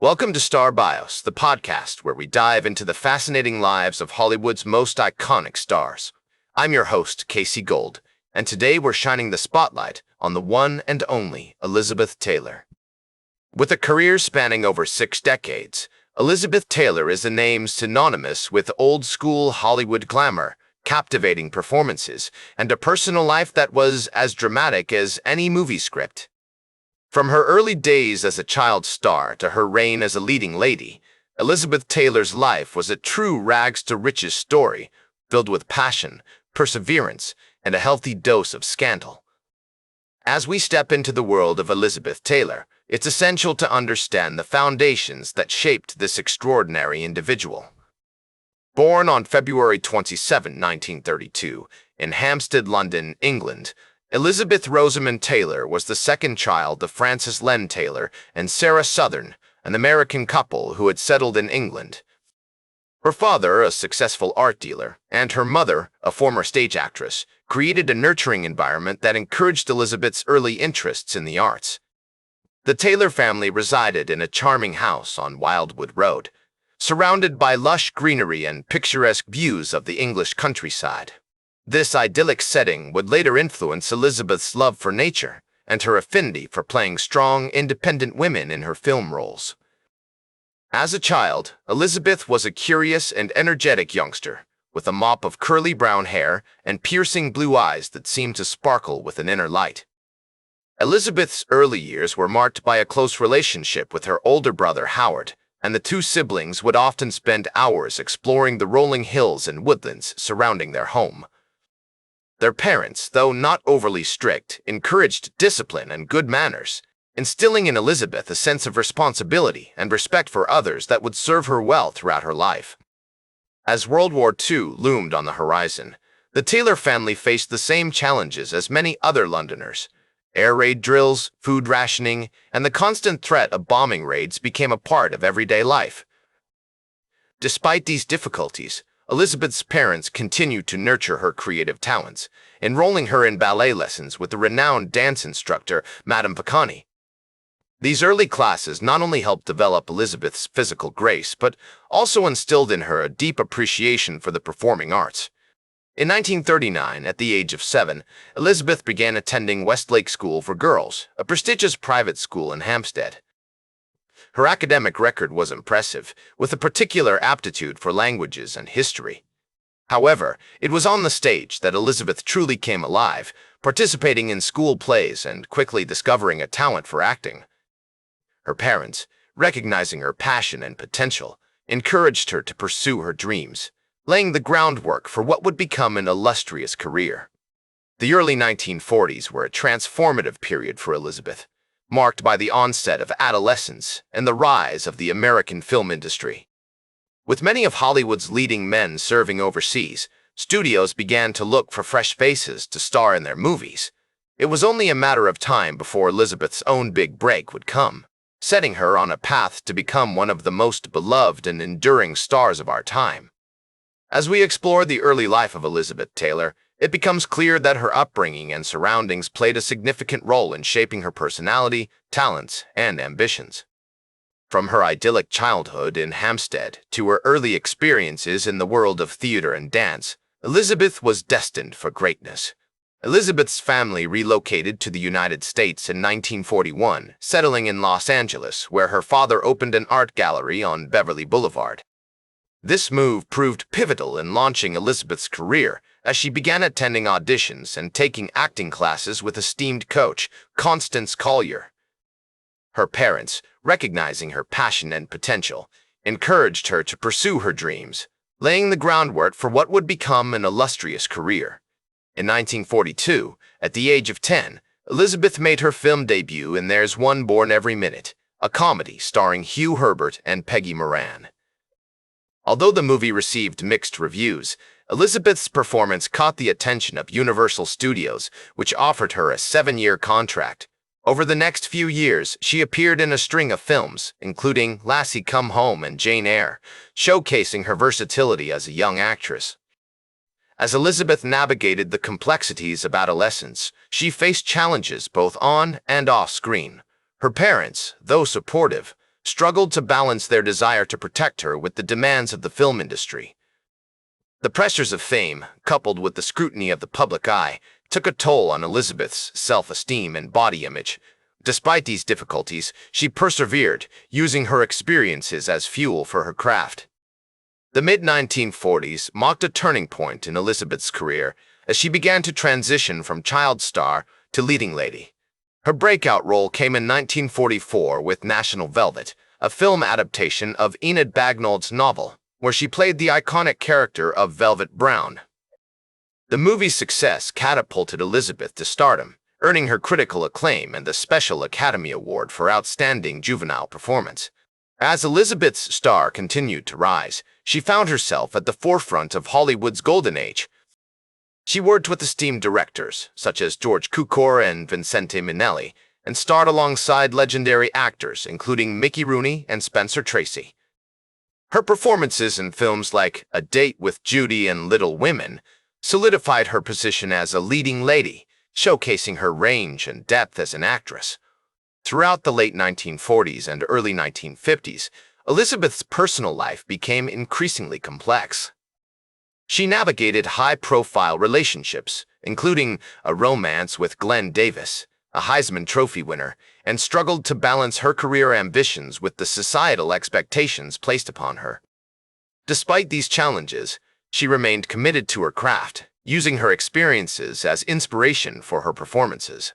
Welcome to Star Bios, the podcast where we dive into the fascinating lives of Hollywood's most iconic stars. I'm your host, Casey Gold, and today we're shining the spotlight on the one and only Elizabeth Taylor. With a career spanning over 6 decades, Elizabeth Taylor is a name synonymous with old-school Hollywood glamour, captivating performances, and a personal life that was as dramatic as any movie script. From her early days as a child star to her reign as a leading lady, Elizabeth Taylor's life was a true rags-to-riches story, filled with passion, perseverance, and a healthy dose of scandal. As we step into the world of Elizabeth Taylor, it's essential to understand the foundations that shaped this extraordinary individual. Born on February 27, 1932, in Hampstead, London, England, Elizabeth Rosamond Taylor was the second child of Frances Len Taylor and Sarah Southern, an American couple who had settled in England. Her father, a successful art dealer, and her mother, a former stage actress, created a nurturing environment that encouraged Elizabeth's early interests in the arts. The Taylor family resided in a charming house on Wildwood Road, surrounded by lush greenery and picturesque views of the English countryside. This idyllic setting would later influence Elizabeth's love for nature and her affinity for playing strong, independent women in her film roles. As a child, Elizabeth was a curious and energetic youngster, with a mop of curly brown hair and piercing blue eyes that seemed to sparkle with an inner light. Elizabeth's early years were marked by a close relationship with her older brother Howard, and the two siblings would often spend hours exploring the rolling hills and woodlands surrounding their home. Their parents, though not overly strict, encouraged discipline and good manners, instilling in Elizabeth a sense of responsibility and respect for others that would serve her well throughout her life. As World War II loomed on the horizon, the Taylor family faced the same challenges as many other Londoners. Air raid drills, food rationing, and the constant threat of bombing raids became a part of everyday life. Despite these difficulties, Elizabeth's parents continued to nurture her creative talents, enrolling her in ballet lessons with the renowned dance instructor, Madame Picani. These early classes not only helped develop Elizabeth's physical grace, but also instilled in her a deep appreciation for the performing arts. In 1939, at the age of 7, Elizabeth began attending Westlake School for Girls, a prestigious private school in Hampstead. Her academic record was impressive, with a particular aptitude for languages and history. However, it was on the stage that Elizabeth truly came alive, participating in school plays and quickly discovering a talent for acting. Her parents, recognizing her passion and potential, encouraged her to pursue her dreams, laying the groundwork for what would become an illustrious career. The early 1940s were a transformative period for Elizabeth, marked by the onset of adolescence and the rise of the American film industry. With many of Hollywood's leading men serving overseas, studios began to look for fresh faces to star in their movies. It was only a matter of time before Elizabeth's own big break would come, setting her on a path to become one of the most beloved and enduring stars of our time. As we explore the early life of Elizabeth Taylor, it becomes clear that her upbringing and surroundings played a significant role in shaping her personality, talents, and ambitions. From her idyllic childhood in Hampstead to her early experiences in the world of theater and dance, Elizabeth was destined for greatness. Elizabeth's family relocated to the United States in 1941, settling in Los Angeles, where her father opened an art gallery on Beverly Boulevard. This move proved pivotal in launching Elizabeth's career, as she began attending auditions and taking acting classes with esteemed coach, Constance Collier. Her parents, recognizing her passion and potential, encouraged her to pursue her dreams, laying the groundwork for what would become an illustrious career. In 1942, at the age of 10, Elizabeth made her film debut in There's One Born Every Minute, a comedy starring Hugh Herbert and Peggy Moran. Although the movie received mixed reviews, Elizabeth's performance caught the attention of Universal Studios, which offered her a 7-year contract. Over the next few years, she appeared in a string of films, including Lassie Come Home and Jane Eyre, showcasing her versatility as a young actress. As Elizabeth navigated the complexities of adolescence, she faced challenges both on and off screen. Her parents, though supportive, struggled to balance their desire to protect her with the demands of the film industry. The pressures of fame, coupled with the scrutiny of the public eye, took a toll on Elizabeth's self-esteem and body image. Despite these difficulties, she persevered, using her experiences as fuel for her craft. The mid-1940s marked a turning point in Elizabeth's career as she began to transition from child star to leading lady. Her breakout role came in 1944 with National Velvet, a film adaptation of Enid Bagnold's novel, where she played the iconic character of Velvet Brown. The movie's success catapulted Elizabeth to stardom, earning her critical acclaim and the Special Academy Award for Outstanding Juvenile Performance. As Elizabeth's star continued to rise, she found herself at the forefront of Hollywood's golden age. She worked with esteemed directors, such as George Cukor and Vincente Minnelli, and starred alongside legendary actors, including Mickey Rooney and Spencer Tracy. Her performances in films like A Date with Judy and Little Women solidified her position as a leading lady, showcasing her range and depth as an actress. Throughout the late 1940s and early 1950s, Elizabeth's personal life became increasingly complex. She navigated high-profile relationships, including a romance with Glenn Davis, a Heisman Trophy winner, and struggled to balance her career ambitions with the societal expectations placed upon her. Despite these challenges, she remained committed to her craft, using her experiences as inspiration for her performances.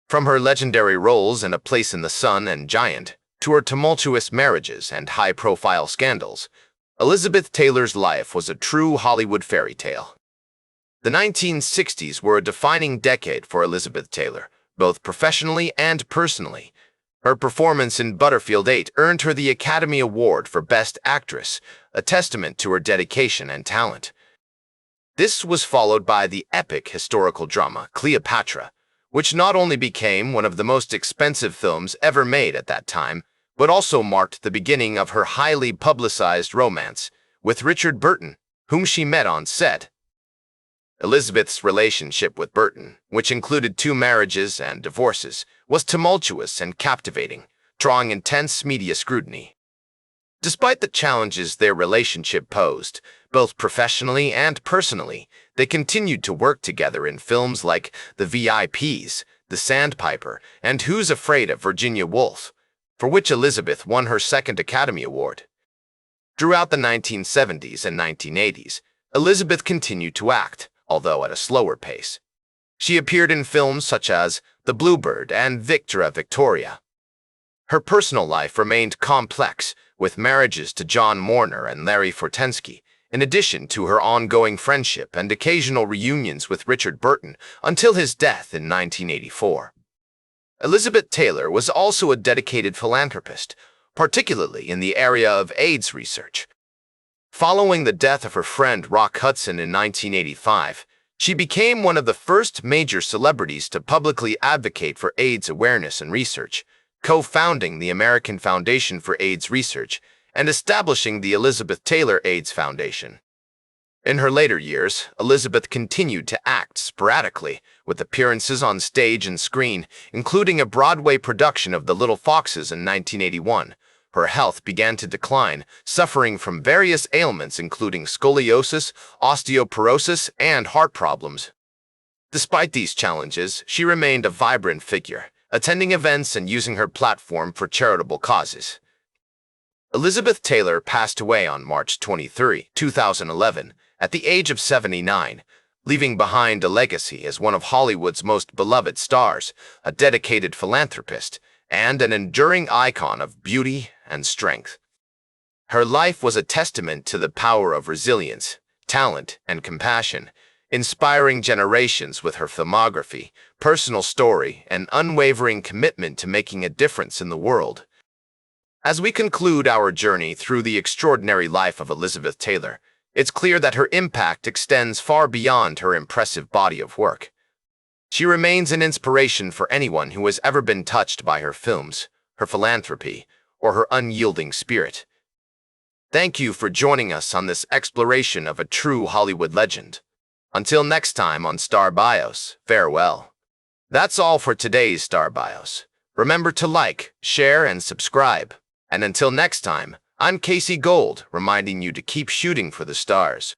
From her legendary roles in A Place in the Sun and Giant, to her tumultuous marriages and high-profile scandals, Elizabeth Taylor's life was a true Hollywood fairy tale. The 1960s were a defining decade for Elizabeth Taylor, both professionally and personally. Her performance in Butterfield 8 earned her the Academy Award for Best Actress, a testament to her dedication and talent. This was followed by the epic historical drama Cleopatra, which not only became one of the most expensive films ever made at that time, but also marked the beginning of her highly publicized romance with Richard Burton, whom she met on set. Elizabeth's relationship with Burton, which included 2 marriages and divorces, was tumultuous and captivating, drawing intense media scrutiny. Despite the challenges their relationship posed, both professionally and personally, they continued to work together in films like The VIPs, The Sandpiper, and Who's Afraid of Virginia Woolf, for which Elizabeth won her second Academy Award. Throughout the 1970s and 1980s, Elizabeth continued to act, although at a slower pace. She appeared in films such as The Bluebird and Victor Victoria. Her personal life remained complex, with marriages to John Morner and Larry Fortensky, in addition to her ongoing friendship and occasional reunions with Richard Burton until his death in 1984. Elizabeth Taylor was also a dedicated philanthropist, particularly in the area of AIDS research. Following the death of her friend Rock Hudson in 1985, she became one of the first major celebrities to publicly advocate for AIDS awareness and research, co-founding the American Foundation for AIDS Research and establishing the Elizabeth Taylor AIDS Foundation. In her later years, Elizabeth continued to act sporadically, with appearances on stage and screen, including a Broadway production of The Little Foxes in 1981. Her health began to decline, suffering from various ailments including scoliosis, osteoporosis, and heart problems. Despite these challenges, she remained a vibrant figure, attending events and using her platform for charitable causes. Elizabeth Taylor passed away on March 23, 2011, at the age of 79, leaving behind a legacy as one of Hollywood's most beloved stars, a dedicated philanthropist, and an enduring icon of beauty and strength. Her life was a testament to the power of resilience, talent, and compassion, inspiring generations with her filmography, personal story, and unwavering commitment to making a difference in the world. As we conclude our journey through the extraordinary life of Elizabeth Taylor, it's clear that her impact extends far beyond her impressive body of work. She remains an inspiration for anyone who has ever been touched by her films, her philanthropy, or her unyielding spirit. Thank you for joining us on this exploration of a true Hollywood legend. Until next time on Star Bios, farewell. That's all for today's Star Bios. Remember to like, share, and subscribe. And until next time, I'm Casey Gold, reminding you to keep shooting for the stars.